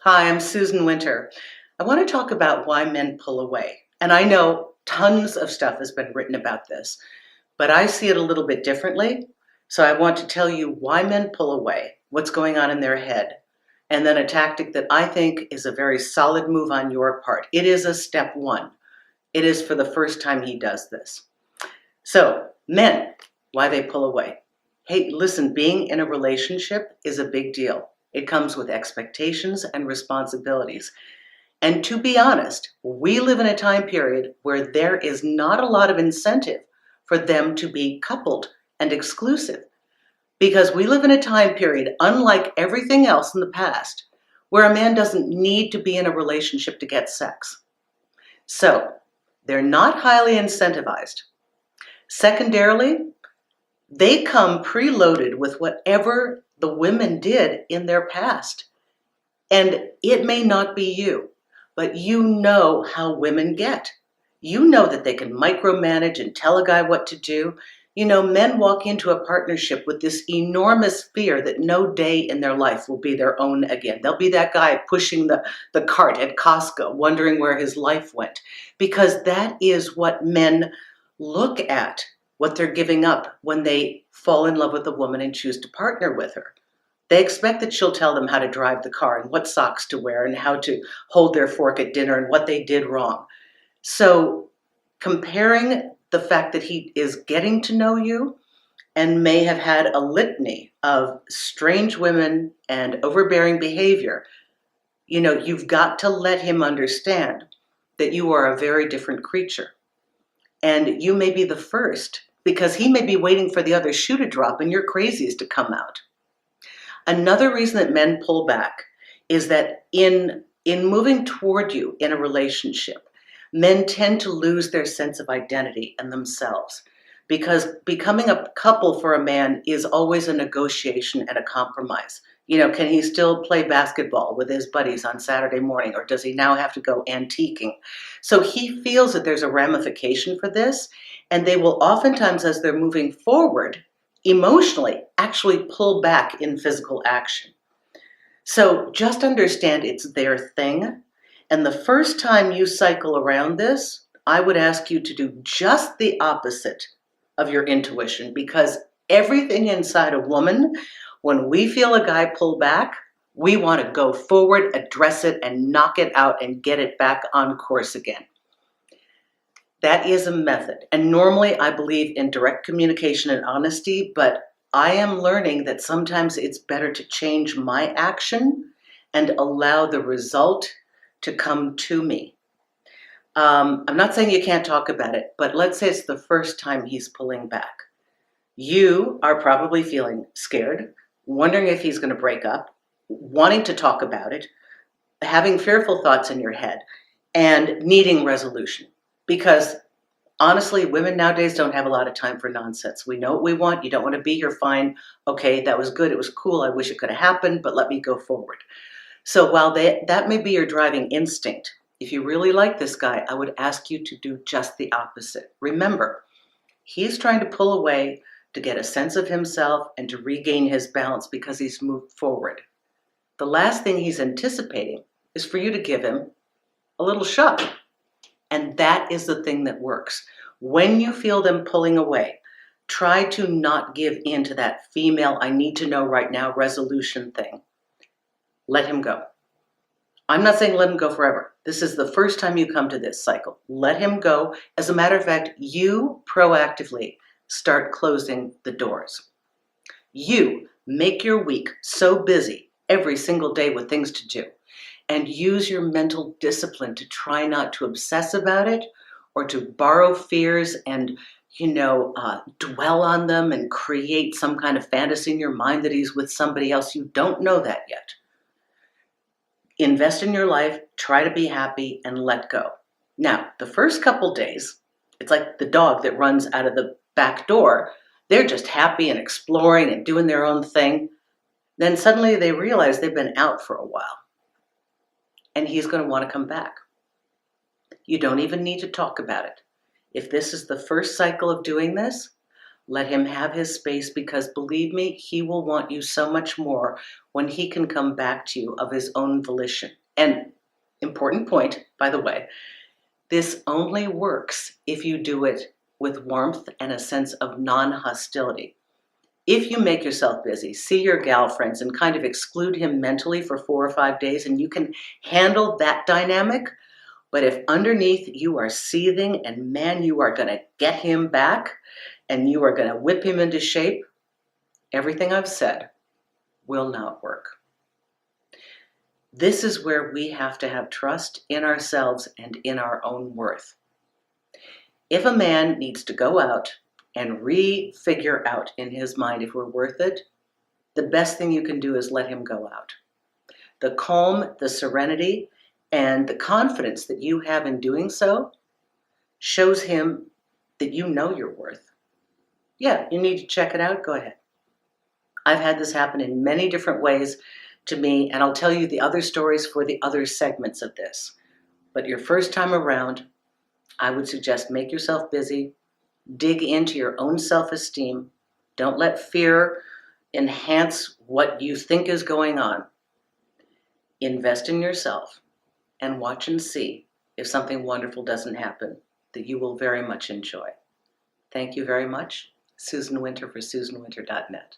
Hi, I'm Susan Winter. I want to talk about why men pull away. And I know tons of stuff has been written about this, but I see it a little bit differently. So I want to tell you why men pull away, what's going on in their head, and then a tactic that I think is a very solid move on your part. It is a step one. It is for the first time he does this. So, men, why they pull away. Hey, listen, being in a relationship is a big deal. It comes with expectations and responsibilities. And to be honest, we live in a time period where there is not a lot of incentive for them to be coupled and exclusive. Because we live in a time period, unlike everything else in the past, where a man doesn't need to be in a relationship to get sex. So, they're not highly incentivized. Secondarily, they come preloaded with whatever the women did in their past. And it may not be you, but you know how women get. You know that they can micromanage and tell a guy what to do. You know, men walk into a partnership with this enormous fear that no day in their life will be their own again. They'll be that guy pushing the cart at Costco, wondering where his life went. Because that is what men look at, what they're giving up when they fall in love with a woman and choose to partner with her. They expect that she'll tell them how to drive the car and what socks to wear and how to hold their fork at dinner and what they did wrong. So comparing the fact that he is getting to know you and may have had a litany of strange women and overbearing behavior, you've got to let him understand that you are a very different creature. And you may be the first because he may be waiting for the other shoe to drop and your crazies to come out. Another reason that men pull back is that in moving toward you in a relationship, men tend to lose their sense of identity and themselves because becoming a couple for a man is always a negotiation and a compromise. Can he still play basketball with his buddies on Saturday morning, or does he now have to go antiquing? So he feels that there's a ramification for this, and they will oftentimes, as they're moving forward, emotionally actually pull back in physical action. So just understand it's their thing. And the first time you cycle around this, I would ask you to do just the opposite of your intuition, because everything inside a woman, when we feel a guy pull back, we want to go forward, address it, and knock it out and get it back on course again. That is a method. And normally I believe in direct communication and honesty, but I am learning that sometimes it's better to change my action and allow the result to come to me. I'm not saying you can't talk about it, but let's say it's the first time he's pulling back. You are probably feeling scared, wondering if he's going to break up, wanting to talk about it, having fearful thoughts in your head, and needing resolution. Because honestly, women nowadays don't have a lot of time for nonsense. We know what we want. You don't want to be here, fine. Okay, that was good. It was cool. I wish it could have happened, but let me go forward. So while that may be your driving instinct, if you really like this guy, I would ask you to do just the opposite. Remember, he's trying to pull away to get a sense of himself and to regain his balance because he's moved forward. The last thing he's anticipating is for you to give him a little shove. And that is the thing that works. When you feel them pulling away, try to not give in to that female, I need to know right now resolution thing. Let him go. I'm not saying let him go forever. This is the first time you come to this cycle. Let him go. As a matter of fact, you proactively start closing the doors. You make your week so busy every single day with things to do, and use your mental discipline to try not to obsess about it or to borrow fears and, dwell on them and create some kind of fantasy in your mind that he's with somebody else. You don't know that yet. Invest in your life, try to be happy, and let go. Now, the first couple days, it's like the dog that runs out of the back door. They're just happy and exploring and doing their own thing. Then suddenly they realize they've been out for a while. And he's going to want to come back. You don't even need to talk about it. If this is the first cycle of doing this, Let him have his space, because believe me, he will want you so much more when he can come back to you of his own volition. And important point, by the way, this only works if you do it with warmth and a sense of non-hostility. If you make yourself busy, see your gal friends, and kind of exclude him mentally for 4 or 5 days, and you can handle that dynamic. But if underneath you are seething and man, you are going to get him back and you are going to whip him into shape, everything I've said will not work. This is where we have to have trust in ourselves and in our own worth. If a man needs to go out and refigure out in his mind if we're worth it, the best thing you can do is let him go out. The calm, the serenity, and the confidence that you have in doing so shows him that you know your worth. Yeah, you need to check it out, go ahead. I've had this happen in many different ways to me, and I'll tell you the other stories for the other segments of this. But your first time around, I would suggest make yourself busy, dig into your own self-esteem. Don't let fear enhance what you think is going on. Invest in yourself and watch and see if something wonderful doesn't happen that you will very much enjoy. Thank you very much. Susan Winter for SusanWinter.net.